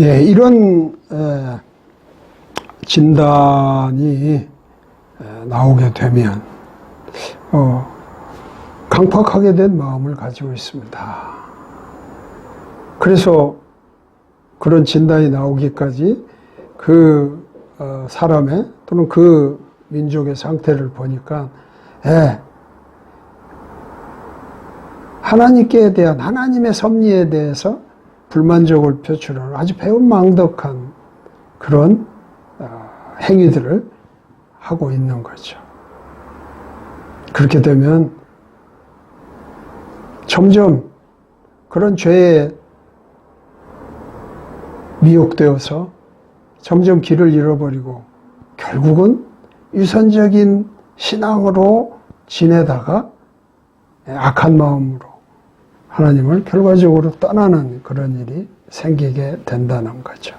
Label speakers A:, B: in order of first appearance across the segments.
A: 예, 이런 진단이 나오게 되면 강팍하게 된 마음을 가지고 있습니다. 그래서 그런 진단이 나오기까지 그 사람의 또는 그 민족의 상태를 보니까 하나님께 대한 하나님의 섭리에 대해서 불만족을 표출하는 아주 배은망덕한 그런 행위들을 하고 있는 거죠. 그렇게 되면 점점 그런 죄에 미혹되어서 점점 길을 잃어버리고 결국은 유선적인 신앙으로 지내다가 악한 마음으로 하나님을 결과적으로 떠나는 그런 일이 생기게 된다는 거죠.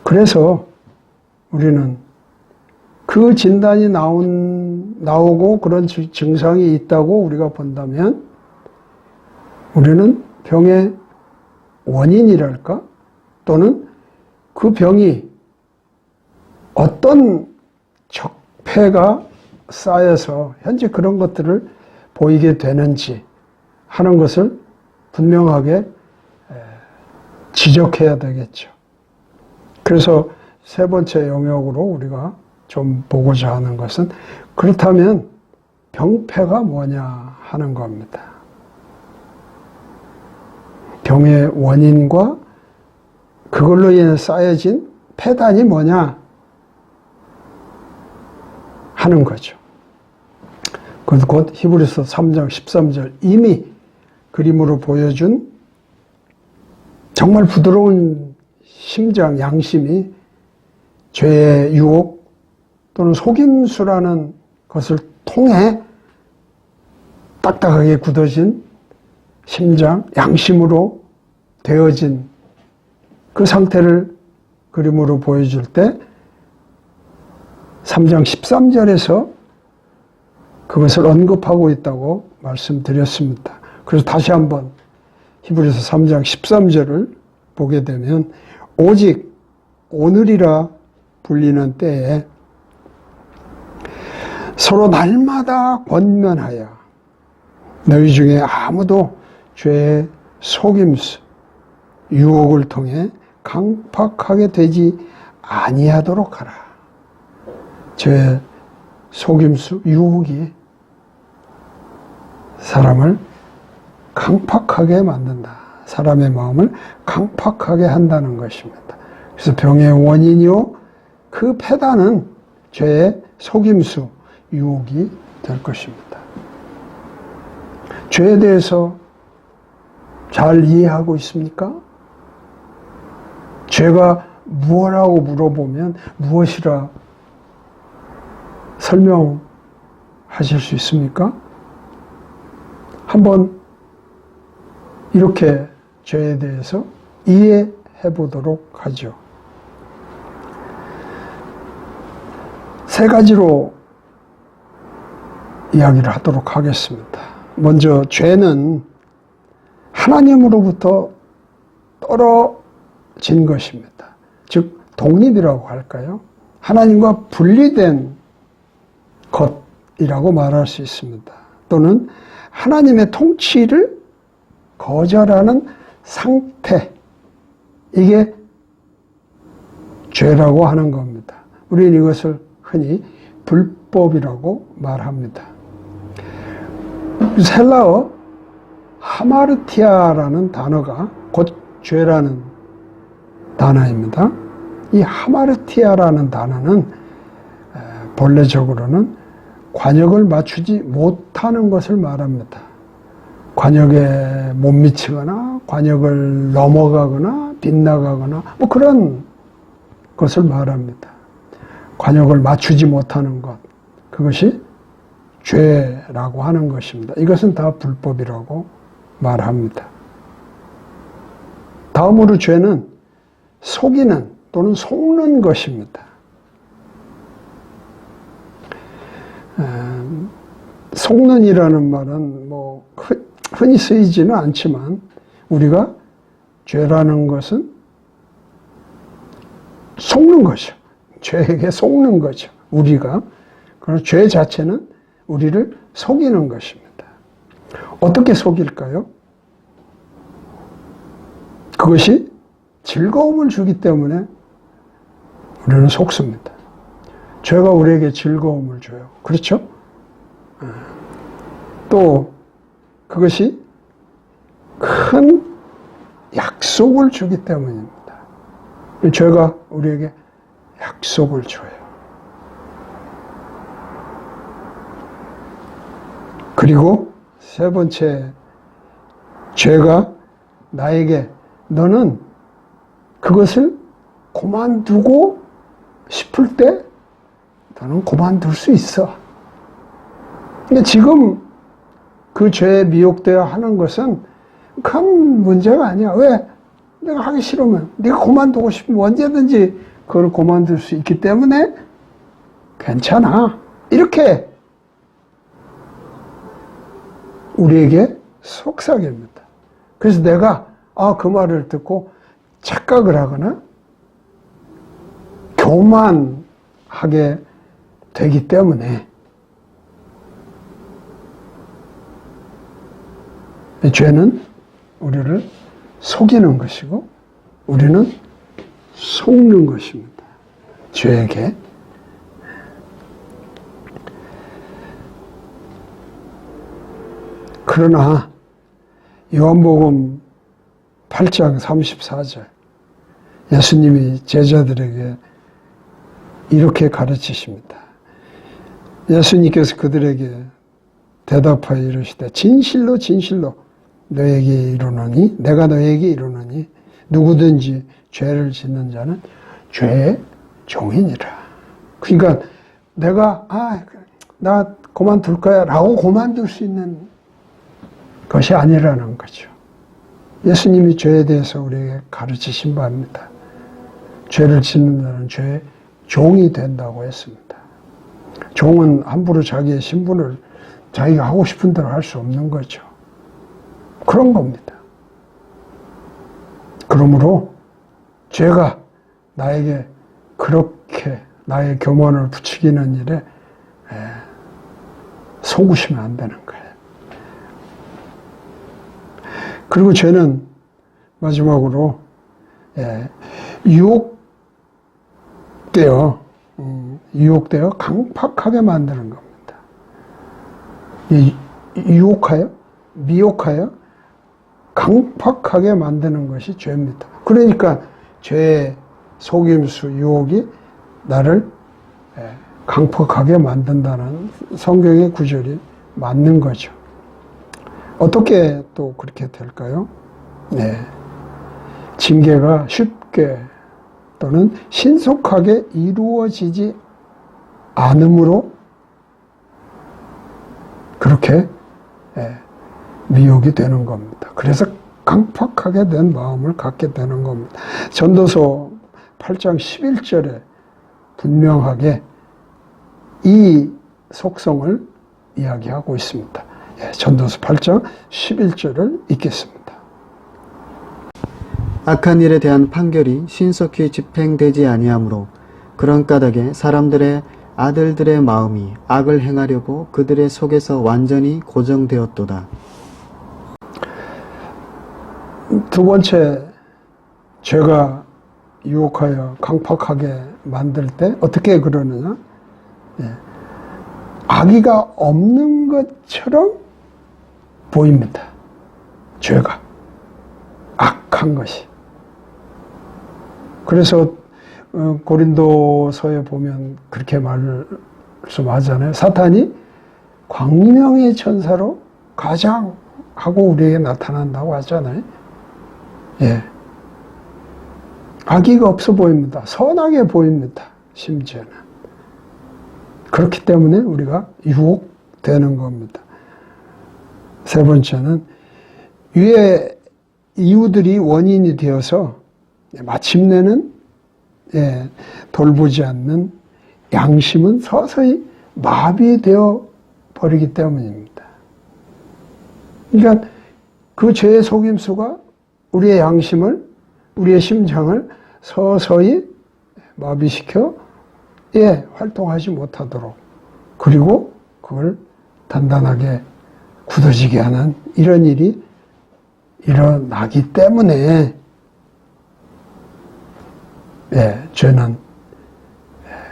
A: 그래서 우리는 그 진단이 나오고 그런 증상이 있다고 우리가 본다면 우리는 병의 원인이랄까? 또는 그 병이 어떤 적폐가 쌓여서 현재 그런 것들을 보이게 되는지 하는 것을 분명하게 지적해야 되겠죠. 그래서 세 번째 영역으로 우리가 좀 보고자 하는 것은 그렇다면 병폐가 뭐냐 하는 겁니다. 병의 원인과 그걸로 인해 쌓여진 폐단이 뭐냐 하는 거죠. 곧 히브리서 3장 13절 이미 그림으로 보여준 정말 부드러운 심장, 양심이 죄의 유혹 또는 속임수라는 것을 통해 딱딱하게 굳어진 심장, 양심으로 되어진 그 상태를 그림으로 보여줄 때 3장 13절에서 그것을 언급하고 있다고 말씀드렸습니다. 그래서 다시 한번 히브리서 3장 13절을 보게 되면 오직 오늘이라 불리는 때에 서로 날마다 권면하여 너희 중에 아무도 죄의 속임수, 유혹을 통해 강팍하게 되지 아니하도록 하라. 죄의 속임수, 유혹이 사람을 강팍하게 만든다. 사람의 마음을 강팍하게 한다는 것입니다. 그래서 병의 원인이요 그 폐단은 죄의 속임수, 유혹이 될 것입니다. 죄에 대해서 잘 이해하고 있습니까? 죄가 무엇이라고 물어보면 무엇이라 설명하실 수 있습니까? 한번 이렇게 죄에 대해서 이해해 보도록 하죠. 세 가지로 이야기를 하도록 하겠습니다. 먼저 죄는 하나님으로부터 떨어진 것입니다. 즉 독립이라고 할까요? 하나님과 분리된 것이라고 말할 수 있습니다. 또는 하나님의 통치를 거절하는 상태, 이게 죄라고 하는 겁니다. 우리는 이것을 흔히 불법이라고 말합니다. 헬라어 하마르티아라는 단어가 곧 죄라는 단어입니다. 이 하마르티아라는 단어는 본래적으로는 관역을 맞추지 못하는 것을 말합니다. 관역에 못 미치거나 관역을 넘어가거나 빗나가거나 뭐 그런 것을 말합니다. 관역을 맞추지 못하는 것, 그것이 죄라고 하는 것입니다. 이것은 다 불법이라고 말합니다. 다음으로 죄는 속이는 또는 속는 것입니다. 속는이라는 말은 뭐 흔히 쓰이지는 않지만 우리가 죄라는 것은 속는 거죠. 죄에게 속는 거죠. 우리가. 그래서 죄 자체는 우리를 속이는 것입니다. 어떻게 속일까요? 그것이 즐거움을 주기 때문에 우리는 속습니다. 죄가 우리에게 즐거움을 줘요. 그렇죠? 또 그것이 큰 약속을 주기 때문입니다. 죄가 우리에게 약속을 줘요. 그리고 세 번째, 죄가 나에게 너는 그것을 그만두고 싶을 때 너는 그만둘 수 있어. 근데 지금 그 죄에 미혹되어 하는 것은 큰 문제가 아니야. 왜? 내가 하기 싫으면, 네가 그만두고 싶으면 언제든지 그걸 그만둘 수 있기 때문에 괜찮아. 이렇게 우리에게 속삭입니다. 그래서 내가 그 말을 듣고 착각을 하거나 교만하게 되기 때문에 죄는 우리를 속이는 것이고 우리는 속는 것입니다. 죄에게. 그러나 요한복음 8장 34절 예수님이 제자들에게 이렇게 가르치십니다. 예수님께서 그들에게 대답하여 이르시되 진실로 진실로 너에게 이르노니 내가 너에게 이르노니 누구든지 죄를 짓는 자는 죄의 종이니라. 그러니까 내가 나 그만둘 거야 라고 그만둘 수 있는 것이 아니라는 거죠. 예수님이 죄에 대해서 우리에게 가르치신 바입니다. 죄를 짓는 자는 죄의 종이 된다고 했습니다. 종은 함부로 자기의 신분을 자기가 하고 싶은 대로 할 수 없는 거죠. 그런 겁니다. 그러므로 죄가 나에게 그렇게 나의 교만을 부추기는 일에 속으시면 안 되는 거예요. 그리고 죄는 마지막으로 유혹되어 강팍하게 만드는 겁니다. 유혹하여, 미혹하여 강팍하게 만드는 것이 죄입니다. 그러니까 죄의 속임수, 유혹이 나를 강팍하게 만든다는 성경의 구절이 맞는 거죠. 어떻게 또 그렇게 될까요? 징계가 쉽게 또는 신속하게 이루어지지 않으므로 그렇게 미혹이 되는 겁니다. 그래서 강팍하게 된 마음을 갖게 되는 겁니다. 전도서 8장 11절에 분명하게 이 속성을 이야기하고 있습니다. 전도서 8장 11절을 읽겠습니다.
B: 악한 일에 대한 판결이 신속히 집행되지 아니하므로 그런 까닭에 사람들의 아들들의 마음이 악을 행하려고 그들의 속에서 완전히 고정되었도다.
A: 두 번째, 죄가 유혹하여 강팍하게 만들 때 어떻게 그러느냐? 악의가 없는 것처럼 보입니다. 죄가. 악한 것이. 그래서 고린도서에 보면 그렇게 말씀하잖아요. 사탄이 광명의 천사로 가장 하고 우리에게 나타난다고 하잖아요. 악의가 없어 보입니다. 선하게 보입니다. 심지어는. 그렇기 때문에 우리가 유혹되는 겁니다. 세 번째는 위에 이유들이 원인이 되어서 마침내는 돌보지 않는 양심은 서서히 마비되어 버리기 때문입니다. 그러니까 그 죄의 속임수가 우리의 양심을, 우리의 심장을 서서히 마비시켜 활동하지 못하도록, 그리고 그걸 단단하게 굳어지게 하는 이런 일이 일어나기 때문에 죄는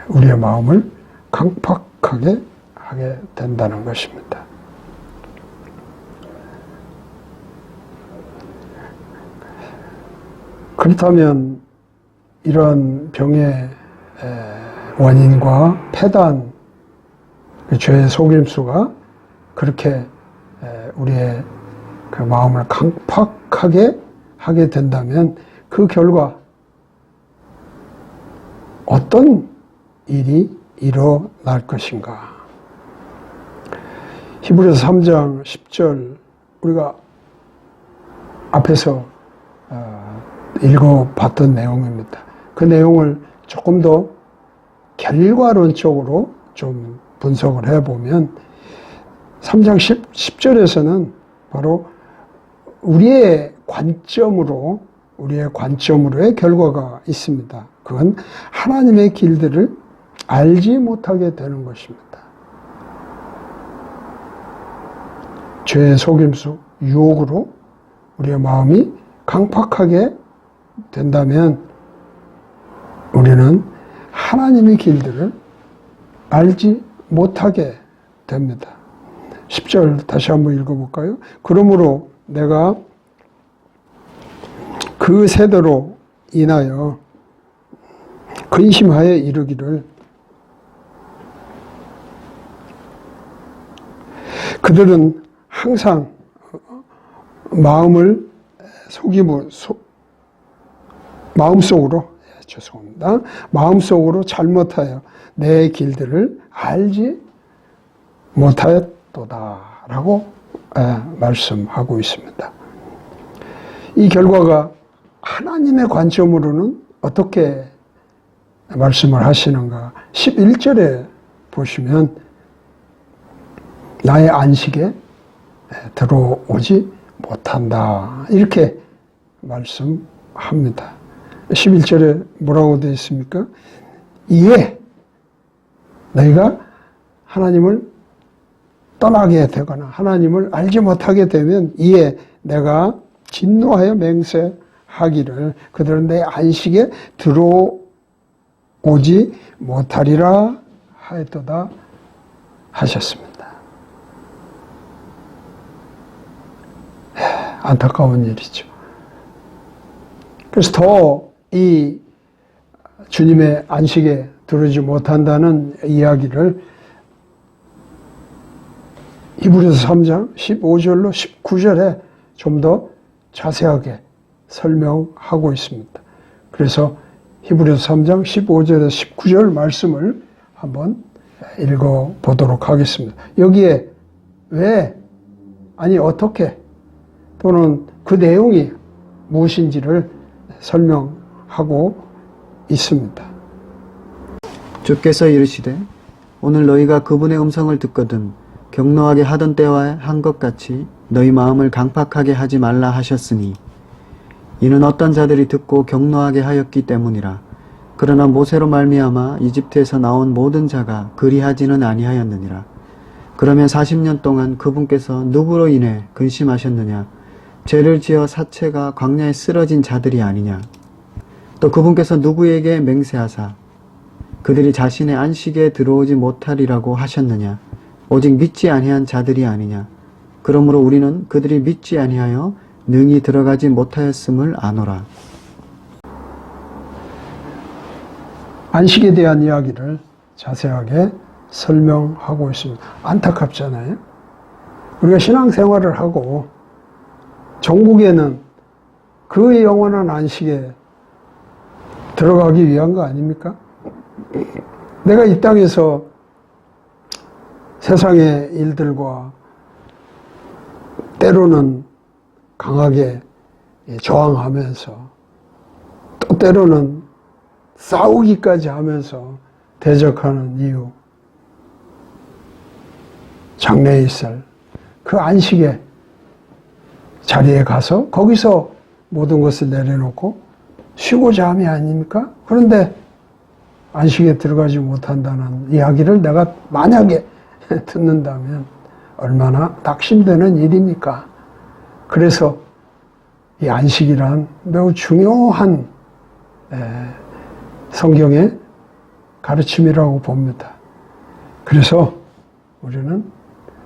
A: 우리의 마음을 강팍하게 하게 된다는 것입니다. 그렇다면 이런 병의 원인과 폐단, 죄의 속임수가 그렇게 우리의 그 마음을 강팍하게 하게 된다면 그 결과 어떤 일이 일어날 것인가? 히브리서 3장 10절 우리가 앞에서 읽어봤던 내용입니다. 그 내용을 조금 더 결과론적으로 좀 분석을 해보면 3장 10절에서는 바로 우리의 관점으로의 결과가 있습니다. 그건 하나님의 길들을 알지 못하게 되는 것입니다. 죄의 속임수, 유혹으로 우리의 마음이 강팍하게 된다면 우리는 하나님의 길들을 알지 못하게 됩니다. 10절 다시 한번 읽어볼까요? 그러므로 내가 그 세대로 인하여 근심하여 이르기를 그들은 항상 마음을 마음속으로 잘못하여 내 길들을 알지 못하였도다라고 말씀하고 있습니다. 이 결과가 하나님의 관점으로는 어떻게 말씀을 하시는가? 11절에 보시면 나의 안식에 들어오지 못한다, 이렇게 말씀합니다. 11절에 뭐라고 되어 있습니까? 이에 너희가 하나님을 떠나게 되거나 하나님을 알지 못하게 되면 이에 내가 진노하여 맹세하기를 그들은 내 안식에 들어오지 못하리라 하였도다 하셨습니다. 안타까운 일이죠. 그래서 더 이 주님의 안식에 들어오지 못한다는 이야기를 히브리서 3장 15절로 19절에 좀 더 자세하게 설명하고 있습니다. 그래서 히브리서 3장 15절에서 19절 말씀을 한번 읽어보도록 하겠습니다. 여기에 왜, 아니 어떻게, 또는 그 내용이 무엇인지를 설명하고 있습니다.
B: 주께서 이르시되 오늘 너희가 그분의 음성을 듣거든 격노하게 하던 때와 한 것 같이 너희 마음을 강팍하게 하지 말라 하셨으니 이는 어떤 자들이 듣고 격노하게 하였기 때문이라. 그러나 모세로 말미암아 이집트에서 나온 모든 자가 그리하지는 아니하였느니라. 그러면 40년 동안 그분께서 누구로 인해 근심하셨느냐? 죄를 지어 사체가 광야에 쓰러진 자들이 아니냐? 또 그분께서 누구에게 맹세하사 그들이 자신의 안식에 들어오지 못하리라고 하셨느냐? 오직 믿지 아니한 자들이 아니냐? 그러므로 우리는 그들이 믿지 아니하여 능히 들어가지 못하였음을 아노라.
A: 안식에 대한 이야기를 자세하게 설명하고 있습니다. 안타깝잖아요. 우리가 신앙생활을 하고 종국에는 그 영원한 안식에 들어가기 위한 거 아닙니까? 내가 이 땅에서 세상의 일들과 때로는 강하게 저항하면서 또 때로는 싸우기까지 하면서 대적하는 이유, 장래에 있을 그 안식의 자리에 가서 거기서 모든 것을 내려놓고 쉬고자 함이 아닙니까? 그런데 안식에 들어가지 못한다는 이야기를 내가 만약에 듣는다면 얼마나 낙심되는 일입니까? 그래서 이 안식이란 매우 중요한 성경의 가르침이라고 봅니다. 그래서 우리는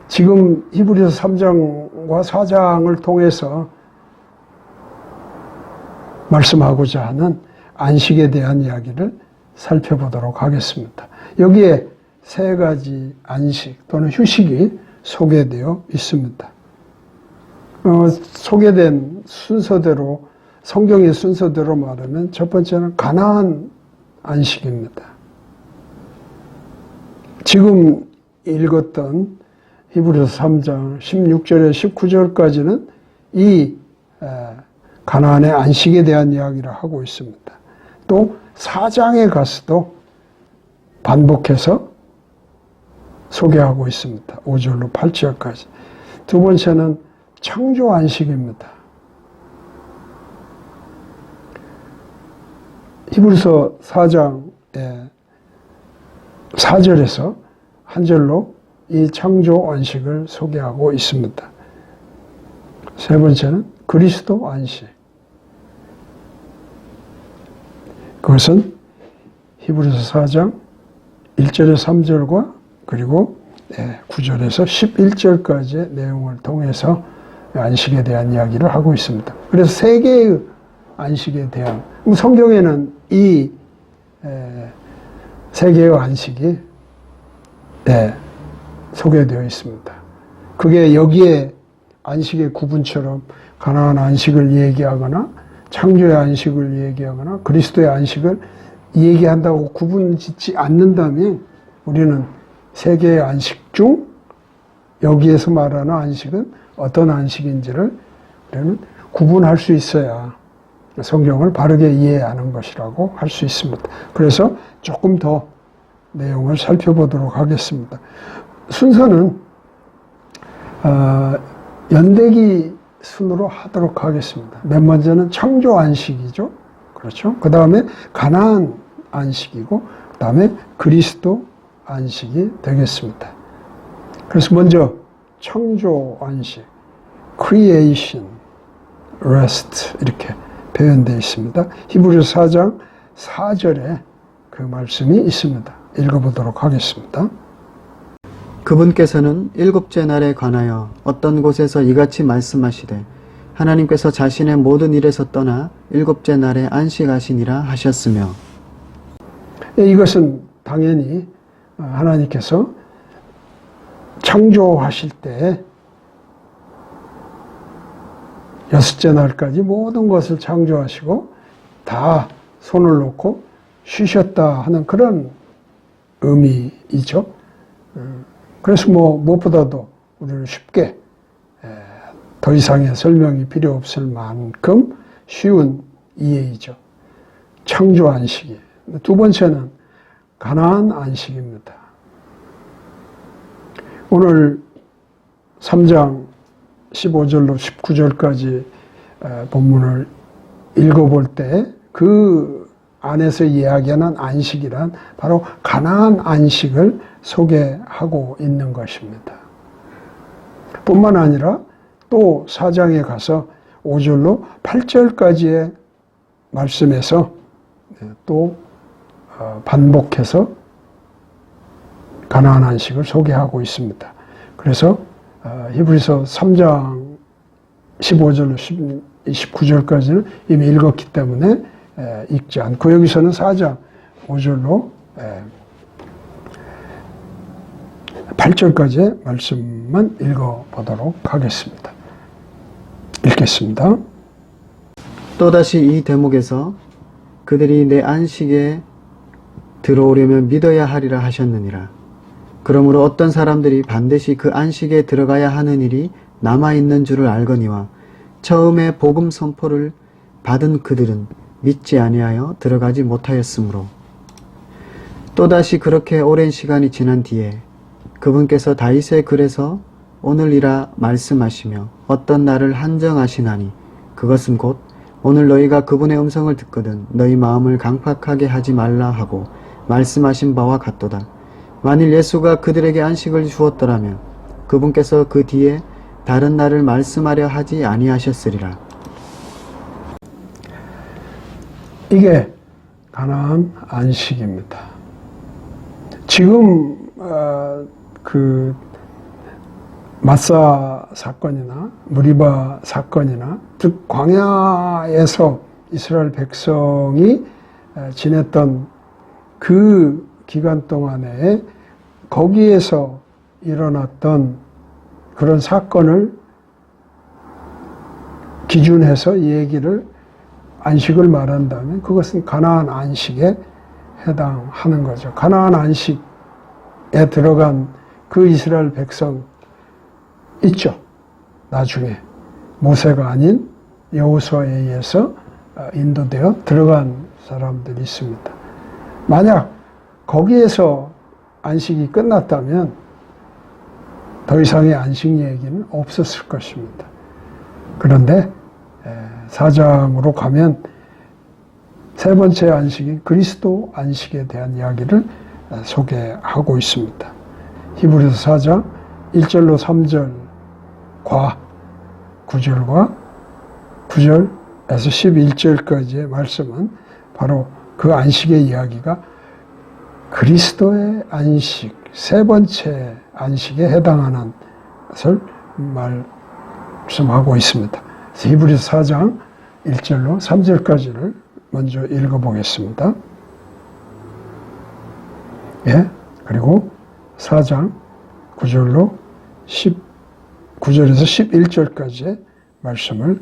A: 지금 히브리서 3장과 4장을 통해서 말씀하고자 하는 안식에 대한 이야기를 살펴보도록 하겠습니다. 여기에 세 가지 안식 또는 휴식이 소개되어 있습니다. 소개된 순서대로, 성경의 순서대로 말하면 첫 번째는 가나안 안식입니다. 지금 읽었던 히브리서 3장 16절에 19절까지는 이 가나안의 안식에 대한 이야기를 하고 있습니다. 또 4장에 가서도 반복해서 소개하고 있습니다. 5절로 8절까지. 두 번째는 창조 안식입니다. 히브리서 4장의 4절에서 한 절로 이 창조 안식을 소개하고 있습니다. 세 번째는 그리스도 안식. 그것은 히브리서 4장 1절에서 3절과 그리고 9절에서 11절까지의 내용을 통해서 안식에 대한 이야기를 하고 있습니다. 그래서 세 개의 안식에 대한, 성경에는 이 세 개의 안식이 소개되어 있습니다. 그게 여기에 안식의 구분처럼 가나안 안식을 얘기하거나 창조의 안식을 얘기하거나 그리스도의 안식을 얘기한다고 구분짓지 않는다면 우리는 세 개의 안식 중 여기에서 말하는 안식은 어떤 안식인지를 우리는 구분할 수 있어야 성경을 바르게 이해하는 것이라고 할 수 있습니다. 그래서 조금 더 내용을 살펴보도록 하겠습니다. 순서는 연대기 순으로 하도록 하겠습니다. 맨 먼저는 창조 안식이죠. 그렇죠. 그 다음에 가나안 안식이고, 그 다음에 그리스도 안식이 되겠습니다. 그래서 먼저 창조 안식, creation, rest 이렇게 표현되어 있습니다. 히브리서 4장 4절에 그 말씀이 있습니다. 읽어보도록 하겠습니다.
B: 그분께서는 일곱째 날에 관하여 어떤 곳에서 이같이 말씀하시되 하나님께서 자신의 모든 일에서 떠나 일곱째 날에 안식하시니라 하셨으며.
A: 이것은 당연히 하나님께서 창조하실 때 여섯째 날까지 모든 것을 창조하시고 다 손을 놓고 쉬셨다 하는 그런 의미이죠. 그래서 무엇보다도 우리는 쉽게 더 이상의 설명이 필요 없을 만큼 쉬운 이해이죠. 창조 안식이. 두 번째는 가나안 안식입니다. 오늘 3장 15절로 19절까지 본문을 읽어볼 때 그 안에서 이야기하는 안식이란 바로 가나안 안식을 소개하고 있는 것입니다. 뿐만 아니라 또 4장에 가서 5절로 8절까지의 말씀에서 또 반복해서 가나안 안식을 소개하고 있습니다. 그래서 히브리서 3장 15절로 19절까지는 이미 읽었기 때문에 읽지 않고 여기서는 4장 5절로 8절까지의 말씀만 읽어보도록 하겠습니다. 읽겠습니다.
B: 또다시 이 대목에서 그들이 내 안식에 들어오려면 믿어야 하리라 하셨느니라. 그러므로 어떤 사람들이 반드시 그 안식에 들어가야 하는 일이 남아있는 줄을 알거니와 처음에 복음 선포를 받은 그들은 믿지 아니하여 들어가지 못하였으므로. 또다시 그렇게 오랜 시간이 지난 뒤에 그분께서 다윗의 글에서 오늘이라 말씀하시며 어떤 날을 한정하시나니 그것은 곧 오늘 너희가 그분의 음성을 듣거든 너희 마음을 강팍하게 하지 말라 하고 말씀하신 바와 같도다. 만일 예수가 그들에게 안식을 주었더라면 그분께서 그 뒤에 다른 날을 말씀하려 하지 아니하셨으리라.
A: 이게 가나안 안식입니다. 지금 그 마사 사건이나 무리바 사건이나 즉 광야에서 이스라엘 백성이 지냈던 그 기간 동안에 거기에서 일어났던 그런 사건을 기준해서 얘기를 안식을 말한다면 그것은 가나안 안식에 해당하는 거죠. 가나안 안식에 들어간 그 이스라엘 백성 있죠. 나중에 모세가 아닌 여호수아에 의해서 인도되어 들어간 사람들이 있습니다. 만약 거기에서 안식이 끝났다면 더 이상의 안식 얘기는 없었을 것입니다. 그런데 4장으로 가면 세 번째 안식인 그리스도 안식에 대한 이야기를 소개하고 있습니다. 히브리서 4장 1절로 3절과 9절과 9절에서 11절까지의 말씀은 바로 그 안식의 이야기가 그리스도의 안식, 세 번째 안식에 해당하는 것을 말씀하고 있습니다. 히브리서 4장 1절로 3절까지를 먼저 읽어보겠습니다. 예, 그리고 4장 9절로 9절에서 11절까지의 말씀을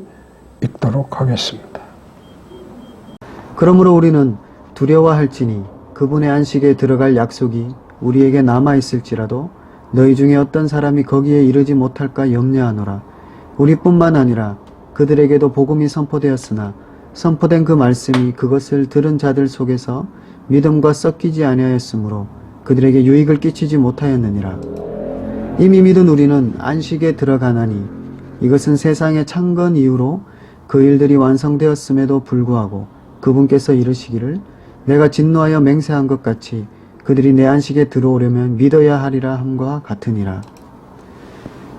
A: 읽도록 하겠습니다.
B: 그러므로 우리는 두려워할지니 그분의 안식에 들어갈 약속이 우리에게 남아있을지라도 너희 중에 어떤 사람이 거기에 이르지 못할까 염려하노라. 우리뿐만 아니라 그들에게도 복음이 선포되었으나 선포된 그 말씀이 그것을 들은 자들 속에서 믿음과 섞이지 아니하였으므로 그들에게 유익을 끼치지 못하였느니라. 이미 믿은 우리는 안식에 들어가나니 이것은 세상의 창건 이후로 그 일들이 완성되었음에도 불구하고 그분께서 이르시기를 내가 진노하여 맹세한 것 같이 그들이 내 안식에 들어오려면 믿어야 하리라 함과 같으니라.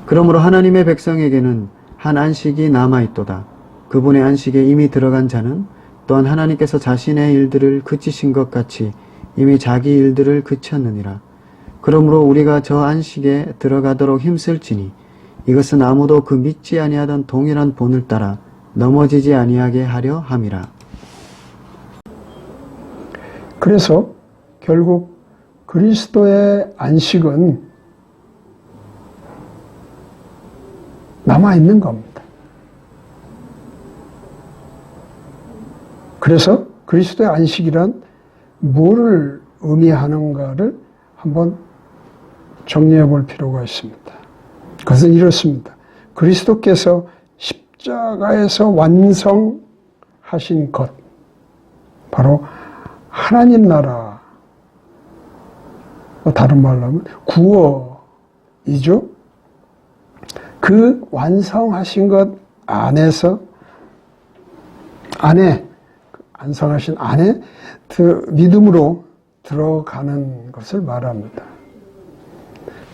B: 그러므로 하나님의 백성에게는 한 안식이 남아있도다. 그분의 안식에 이미 들어간 자는 또한 하나님께서 자신의 일들을 그치신 것 같이 이미 자기 일들을 그쳤느니라. 그러므로 우리가 저 안식에 들어가도록 힘쓸지니 이것은 아무도 그 믿지 아니하던 동일한 본을 따라 넘어지지 아니하게 하려 함이라.
A: 그래서 결국 그리스도의 안식은 남아있는 겁니다. 그래서 그리스도의 안식이란 뭐를 의미하는가를 한번 정리해 볼 필요가 있습니다. 그것은 이렇습니다. 그리스도께서 십자가에서 완성하신 것, 바로 하나님 나라, 다른 말로 하면 구원이죠. 그 완성하신 것 완성하신 안에 믿음으로 들어가는 것을 말합니다.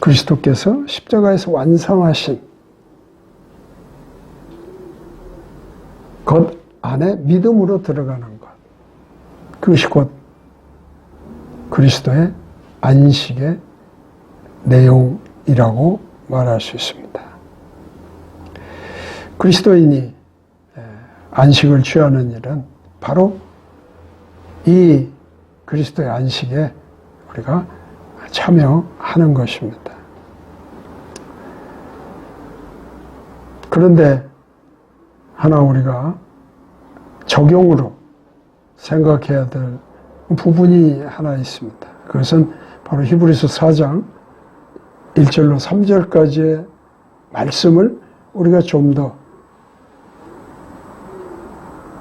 A: 그리스도께서 십자가에서 완성하신 것 안에 믿음으로 들어가는 것. 그것이 곧 그리스도의 안식의 내용이라고 말할 수 있습니다. 그리스도인이 안식을 취하는 일은 바로 이 그리스도의 안식에 우리가 참여하는 것입니다. 그런데 하나 우리가 적용으로 생각해야 될 부분이 하나 있습니다. 그것은 바로 히브리서 4장 1절로 3절까지의 말씀을 우리가 좀 더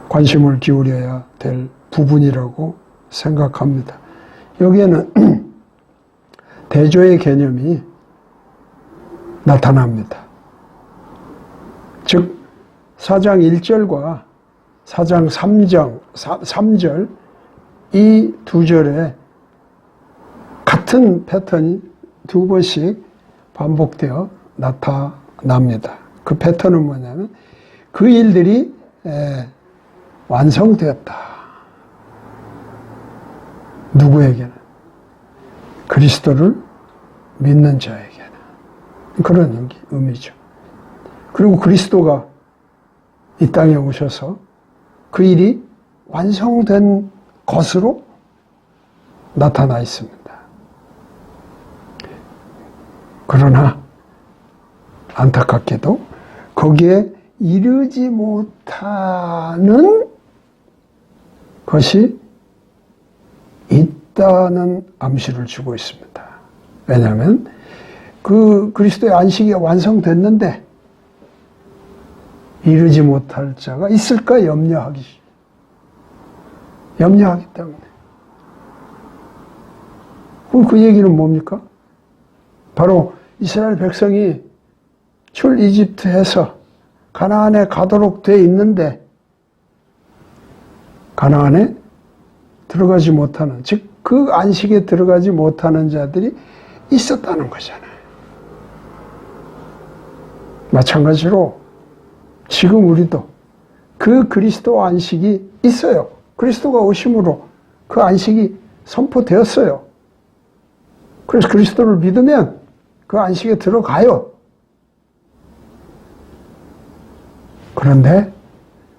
A: 관심을 기울여야 될 부분이라고 생각합니다. 여기에는 대조의 개념이 나타납니다. 즉 4장 1절과 4장 3절 이 두 절에 같은 패턴이 두 번씩 반복되어 나타납니다. 그 패턴은 뭐냐면 그 일들이 완성되었다. 누구에게는? 그리스도를 믿는 자에게는. 그런 의미죠. 그리고 그리스도가 이 땅에 오셔서 그 일이 완성된 것으로 나타나 있습니다. 그러나 안타깝게도 거기에 이르지 못하는 것이 있다는 암시를 주고 있습니다. 왜냐하면 그 그리스도의 안식이 완성됐는데 이르지 못할 자가 있을까 염려하기 때문에. 그럼 그 얘기는 뭡니까? 바로 이스라엘 백성이 출 이집트에서 가나안에 가도록 돼 있는데 가나안에 들어가지 못하는, 즉 그 안식에 들어가지 못하는 자들이 있었다는 거잖아요. 마찬가지로 지금 우리도 그 그리스도 안식이 있어요. 그리스도가 오심으로 그 안식이 선포되었어요. 그래서 그리스도를 믿으면 그 안식에 들어가요. 그런데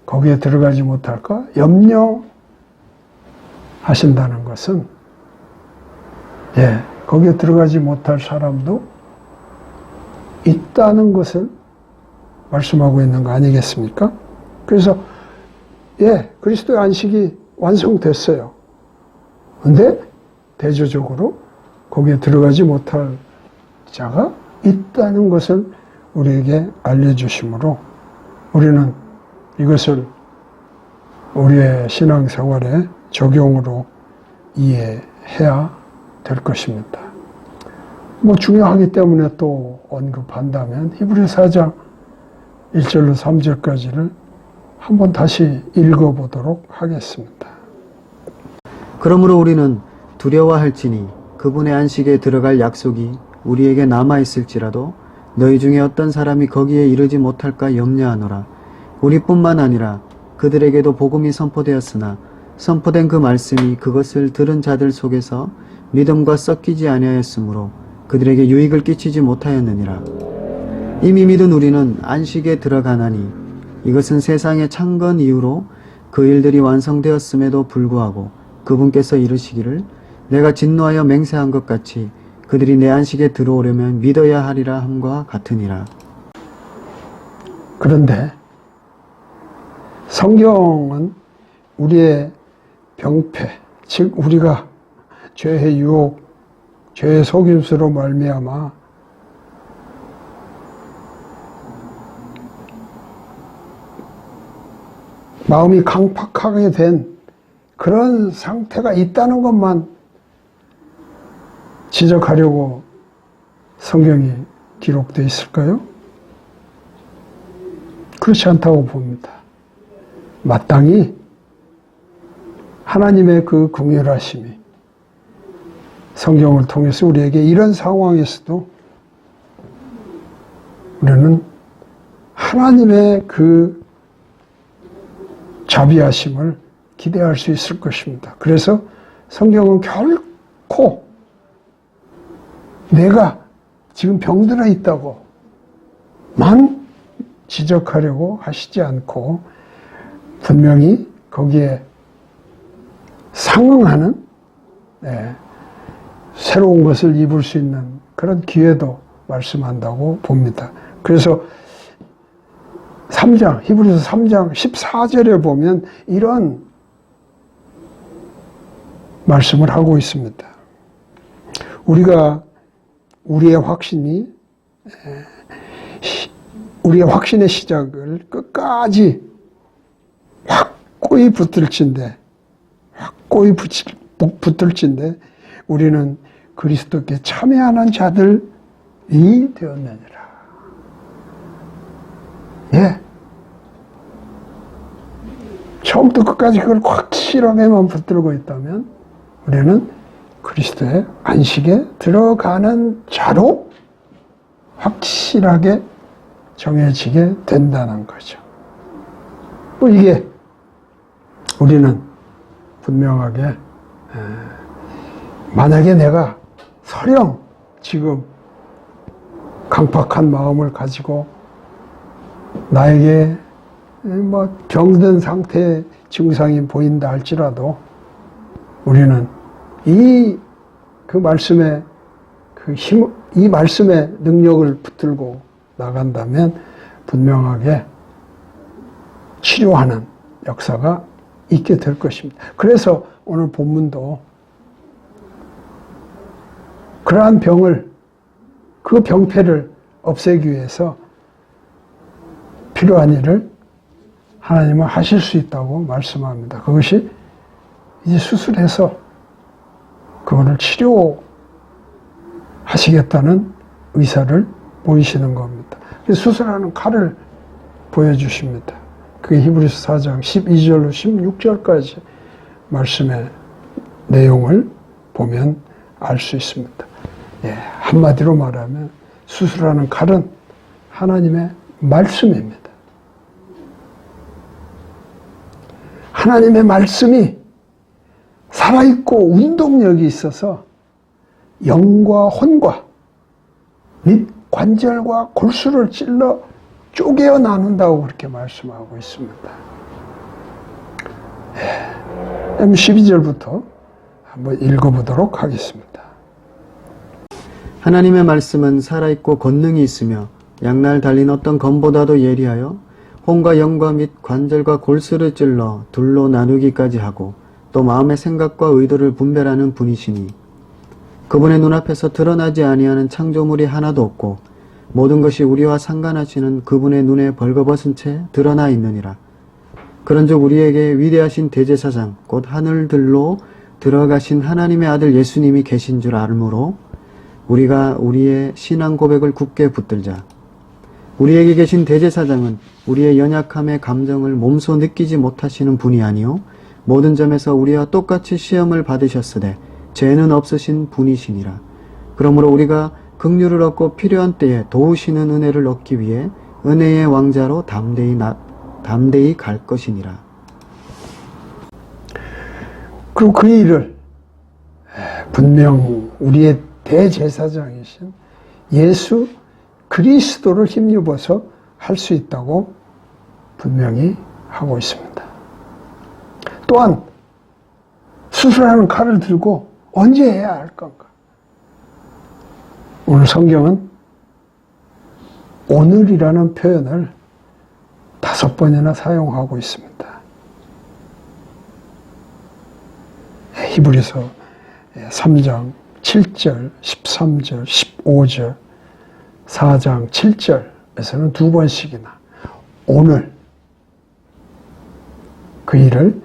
A: 거기에 들어가지 못할까 염려하신다는 것은 거기에 들어가지 못할 사람도 있다는 것을 말씀하고 있는 거 아니겠습니까? 그래서 그리스도의 안식이 완성됐어요. 그런데 대조적으로 거기에 들어가지 못할 자가 있다는 것을 우리에게 알려주시므로 우리는 이것을 우리의 신앙생활에 적용으로 이해해야 될 것입니다. 중요하기 때문에 또 언급한다면 히브리서 4장 1절로 3절까지를 한번 다시 읽어보도록 하겠습니다.
B: 그러므로 우리는 두려워할지니 그분의 안식에 들어갈 약속이 우리에게 남아있을지라도 너희 중에 어떤 사람이 거기에 이르지 못할까 염려하노라. 우리뿐만 아니라 그들에게도 복음이 선포되었으나 선포된 그 말씀이 그것을 들은 자들 속에서 믿음과 섞이지 아니하였으므로 그들에게 유익을 끼치지 못하였느니라. 이미 믿은 우리는 안식에 들어가나니 이것은 세상의 창건 이후로 그 일들이 완성되었음에도 불구하고 그분께서 이르시기를 내가 진노하여 맹세한 것 같이 그들이 내 안식에 들어오려면 믿어야 하리라 함과 같으니라.
A: 그런데 성경은 우리의 병폐, 즉 우리가 죄의 유혹, 죄의 속임수로 말미암아 마음이 강팍하게 된 그런 상태가 있다는 것만 지적하려고 성경이 기록되어 있을까요? 그렇지 않다고 봅니다. 마땅히 하나님의 그 긍휼하심이 성경을 통해서 우리에게 이런 상황에서도 우리는 하나님의 그 자비하심을 기대할 수 있을 것입니다. 그래서 성경은 결코 내가 지금 병들어 있다고만 지적하려고 하시지 않고 분명히 거기에 상응하는 새로운 것을 입을 수 있는 그런 기회도 말씀한다고 봅니다. 그래서 3장, 히브리서 3장 14절에 보면 이런 말씀을 하고 있습니다. 우리가 우리의 확신의 시작을 끝까지 확고히 붙들진데 우리는 그리스도께 참여하는 자들이 되었느니라. 처음부터 끝까지 그걸 확실하게만 붙들고 있다면 우리는 그리스도의 안식에 들어가는 자로 확실하게 정해지게 된다는 거죠. 뭐 이게 우리는 분명하게 만약에 내가 설령 지금 강팍한 마음을 가지고 나에게 뭐 병든 상태의 증상이 보인다 할지라도 우리는 그 말씀의 그 힘, 이 말씀의 능력을 붙들고 나간다면 분명하게 치료하는 역사가 있게 될 것입니다. 그래서 오늘 본문도 그러한 병을, 그 병폐를 없애기 위해서 필요한 일을 하나님은 하실 수 있다고 말씀합니다. 그것이 이제 수술해서 그거를 치료하시겠다는 의사를 보이시는 겁니다. 그래서 수술하는 칼을 보여주십니다. 그게 히브리서 4장 12절로 16절까지 말씀의 내용을 보면 알 수 있습니다. 예, 한마디로 말하면 수술하는 칼은 하나님의 말씀입니다. 하나님의 말씀이 살아있고 운동력이 있어서 영과 혼과 및 관절과 골수를 찔러 쪼개어 나눈다고 그렇게 말씀하고 있습니다. 12절부터 한번 읽어보도록 하겠습니다.
B: 하나님의 말씀은 살아있고 권능이 있으며 양날 달린 어떤 검보다도 예리하여 혼과 영과 및 관절과 골수를 찔러 둘로 나누기까지 하고 또 마음의 생각과 의도를 분별하는 분이시니 그분의 눈앞에서 드러나지 아니하는 창조물이 하나도 없고 모든 것이 우리와 상관하시는 그분의 눈에 벌거벗은 채 드러나 있느니라. 그런즉 우리에게 위대하신 대제사장 곧 하늘들로 들어가신 하나님의 아들 예수님이 계신 줄 알므로 우리가 우리의 신앙 고백을 굳게 붙들자. 우리에게 계신 대제사장은 우리의 연약함의 감정을 몸소 느끼지 못하시는 분이 아니요 모든 점에서 우리와 똑같이 시험을 받으셨으되 죄는 없으신 분이시니라. 그러므로 우리가 긍휼을 얻고 필요한 때에 도우시는 은혜를 얻기 위해 은혜의 왕자로 담대히 갈 것이니라.
A: 그리고 그 일을 분명 우리의 대제사장이신 예수 그리스도를 힘입어서 할 수 있다고 분명히 하고 있습니다. 또한 수술하는 칼을 들고 언제 해야 할 건가? 오늘 성경은 오늘이라는 표현을 5번이나 사용하고 있습니다. 히브리서 3장 7절, 13절, 15절, 4장 7절에서는 2번씩이나 오늘 그 일을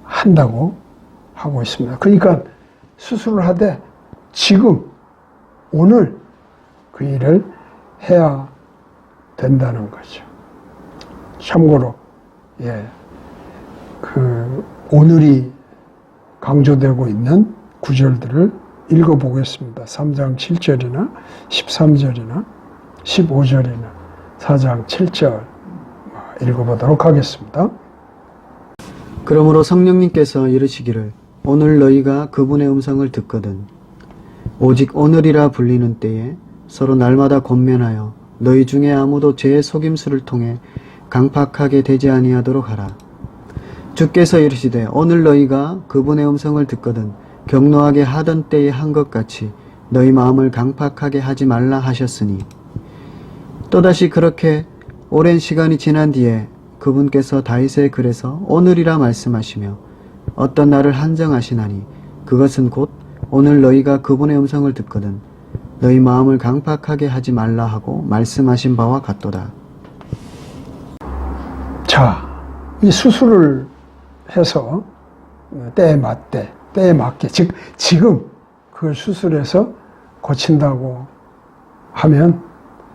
A: 한다고 하고 있습니다. 그러니까 수술을 하되 지금 오늘 그 일을 해야 된다는 거죠. 참고로 그 오늘이 강조되고 있는 구절들을 읽어보겠습니다. 3장 7절이나 13절이나 15절이나 4장 7절 읽어보도록 하겠습니다.
B: 그러므로 성령님께서 이르시기를 오늘 너희가 그분의 음성을 듣거든 오직 오늘이라 불리는 때에 서로 날마다 권면하여 너희 중에 아무도 죄의 속임수를 통해 강팍하게 되지 아니하도록 하라. 주께서 이르시되 오늘 너희가 그분의 음성을 듣거든 격노하게 하던 때에 한 것 같이 너희 마음을 강팍하게 하지 말라 하셨으니 또다시 그렇게 오랜 시간이 지난 뒤에 그분께서 다윗의 글에서 오늘이라 말씀하시며 어떤 날을 한정하시나니 그것은 곧 오늘 너희가 그분의 음성을 듣거든 너희 마음을 강팍하게 하지 말라 하고 말씀하신 바와 같도다.
A: 자, 이 수술을 해서 때에 맞게 즉 지금 그걸 수술해서 고친다고 하면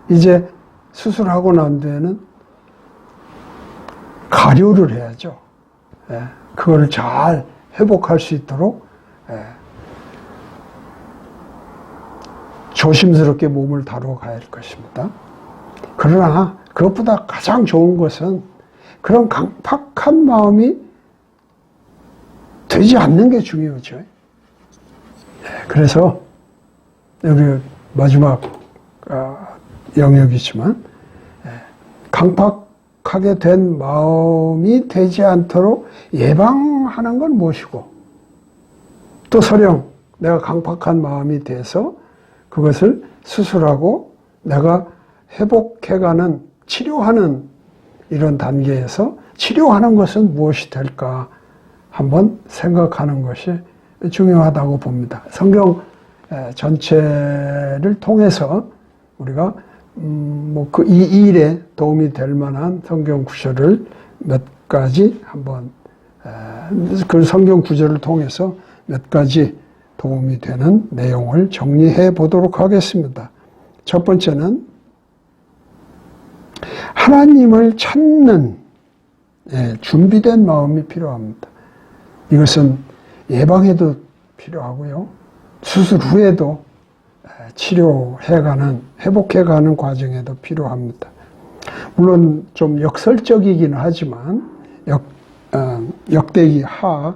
A: 이제 수술하고 난 뒤에는 가료를 해야죠. 그거를 잘 회복할 수 있도록 조심스럽게 몸을 다루어 가야 할 것입니다. 그러나 그것보다 가장 좋은 것은 그런 강팍한 마음이 되지 않는 게 중요하죠. 그래서 여기 마지막 영역이지만 강팍하게 된 마음이 되지 않도록 예방하는 건 무엇이고, 또 설령 내가 강팍한 마음이 돼서 그것을 수술하고 내가 회복해가는, 치료하는 이런 단계에서 치료하는 것은 무엇이 될까 한번 생각하는 것이 중요하다고 봅니다. 성경 전체를 통해서 우리가 이 일에 도움이 될 만한 성경 구절을 몇 가지 한번, 그 성경 구절을 통해서 몇 가지 도움이 되는 내용을 정리해 보도록 하겠습니다. 첫 번째는 하나님을 찾는 준비된 마음이 필요합니다. 이것은 예방에도 필요하고요, 수술 후에도 치료해가는, 회복해가는 과정에도 필요합니다. 물론 좀 역설적이긴 하지만 역대기 하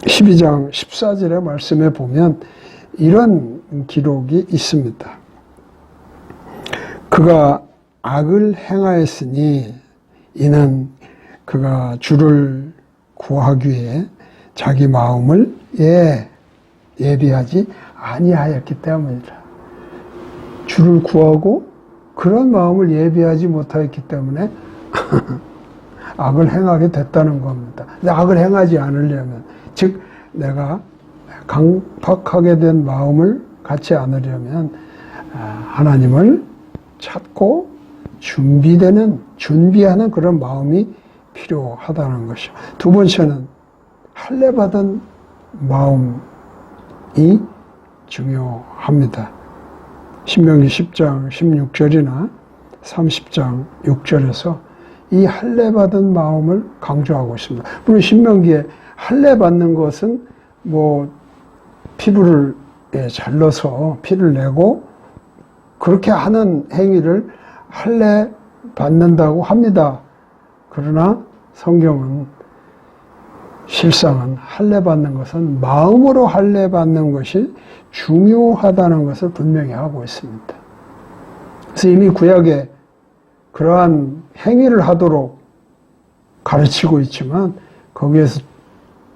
A: 12장 14절의 말씀에 보면 이런 기록이 있습니다. 그가 악을 행하였으니 이는 그가 주를 구하기 위해 자기 마음을 예비하지 아니하였기 때문이다. 주를 구하고 그런 마음을 예비하지 못하였기 때문에 악을 행하게 됐다는 겁니다. 근데 악을 행하지 않으려면, 즉 내가 강팍하게 된 마음을 갖지 않으려면 하나님을 찾고 준비하는 그런 마음이 필요하다는 것이죠. 두 번째는 할례받은 마음이 중요합니다. 신명기 10장 16절이나 30장 6절에서 이 할례받은 마음을 강조하고 있습니다. 물론 신명기에 할례받는 것은 피부를 잘라서 피를 내고 그렇게 하는 행위를 할례 받는다고 합니다. 그러나 성경은 실상은 할례 받는 것은 마음으로 할례 받는 것이 중요하다는 것을 분명히 하고 있습니다. 그래서 이미 구약에 그러한 행위를 하도록 가르치고 있지만 거기에서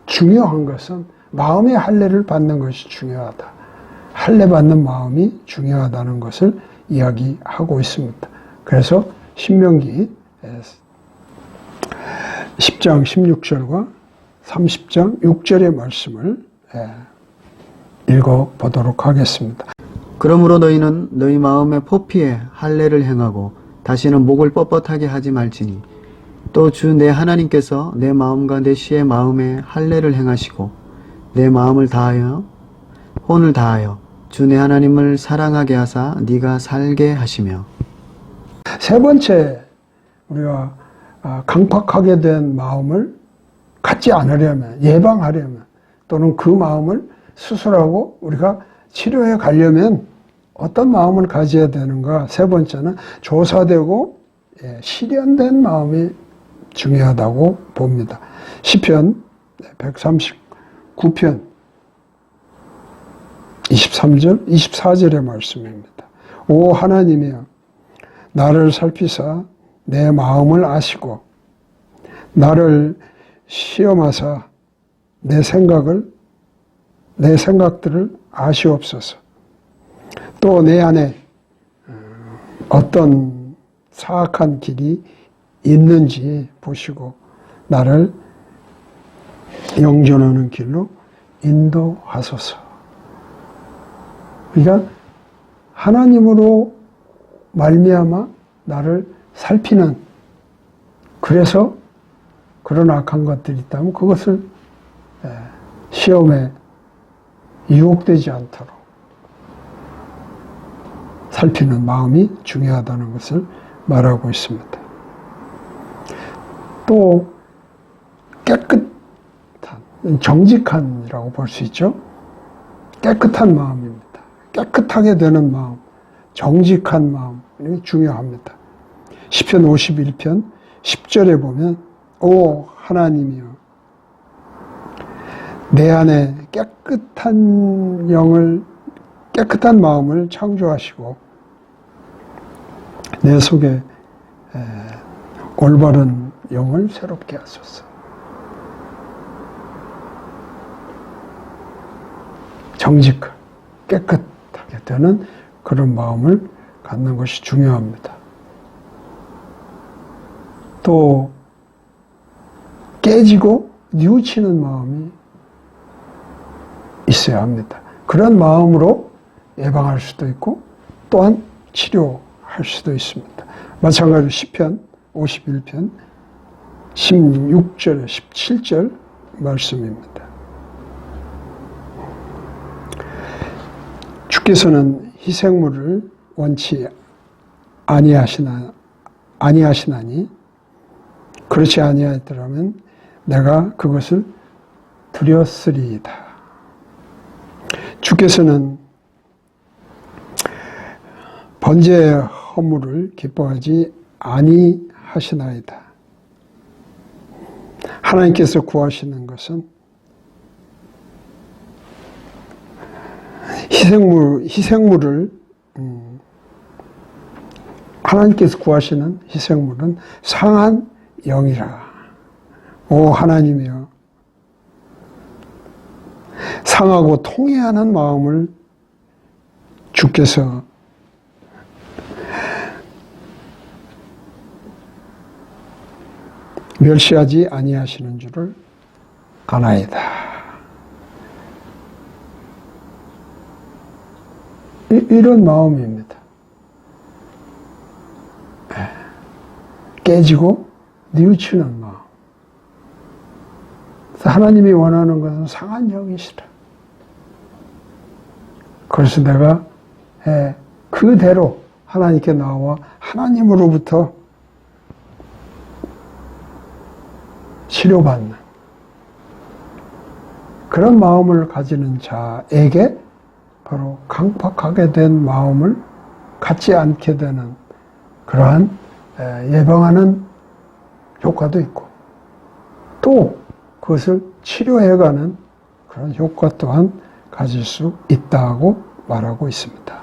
A: 중요한 것은 마음의 할례를 받는 것이 중요하다. 할례 받는 마음이 중요하다는 것을 이야기하고 있습니다. 그래서 신명기 10장 16절과 30장 6절의 말씀을 읽어보도록 하겠습니다.
B: 그러므로 너희는 너희 마음의 포피에 할례를 행하고 다시는 목을 뻣뻣하게 하지 말지니 또 주 내 하나님께서 내 마음과 내 씨의 마음에 할례를 행하시고 내 마음을 다하여 혼을 다하여 주 내 하나님을 사랑하게 하사 네가 살게 하시며.
A: 세 번째, 우리가 강팍하게 된 마음을 갖지 않으려면, 예방하려면, 또는 그 마음을 수술하고 우리가 치료해 가려면 어떤 마음을 가져야 되는가? 세 번째는 조사되고 실현된 마음이 중요하다고 봅니다. 시편 139편 23절, 24절의 말씀입니다. 오 하나님이여, 나를 살피사 내 마음을 아시고 나를 시험하사 내 생각들을 아시옵소서. 또 내 안에 어떤 사악한 길이 있는지 보시고 나를 영존하는 길로 인도하소서. 그러니까 하나님으로 말미암아 나를 살피는, 그래서 그런 악한 것들이 있다면 그것을 시험에 유혹되지 않도록 살피는 마음이 중요하다는 것을 말하고 있습니다. 또 깨끗한, 정직한이라고 볼 수 있죠. 깨끗한 마음입니다. 깨끗하게 되는 마음, 정직한 마음, 이게 중요합니다. 시편 51편 10절에 보면 오 하나님이여 내 안에 깨끗한 마음을 창조하시고 내 속에 올바른 영을 새롭게 하소서. 정직한 깨끗하게 되는 그런 마음을 갖는 것이 중요합니다. 또 깨지고 뉘우치는 마음이 있어야 합니다. 그런 마음으로 예방할 수도 있고 또한 치료할 수도 있습니다. 마찬가지로 시편 51편 16절, 17절 말씀입니다. 주께서는 희생물을 원치 아니하시나니 그렇지 아니하였더라면 내가 그것을 드렸으리이다. 주께서는 번제의 허물을 기뻐하지 아니하시나이다. 하나님께서 구하시는 것은 희생물을 하나님께서 구하시는 희생물은 상한 영이라. 오 하나님이여 상하고 통회하는 마음을 주께서 멸시하지 아니하시는 줄을 아나이다. 이런 마음입니다. 깨지고 뉘우치는 마음. 하나님이 원하는 것은 상한 영이시라. 그래서 내가 그대로 하나님께 나와 하나님으로부터 치료받는 그런 마음을 가지는 자에게 바로 강팍하게 된 마음을 갖지 않게 되는 그러한 예방하는 효과도 있고 또 그것을 치료해가는 그런 효과 또한 가질 수 있다고 말하고 있습니다.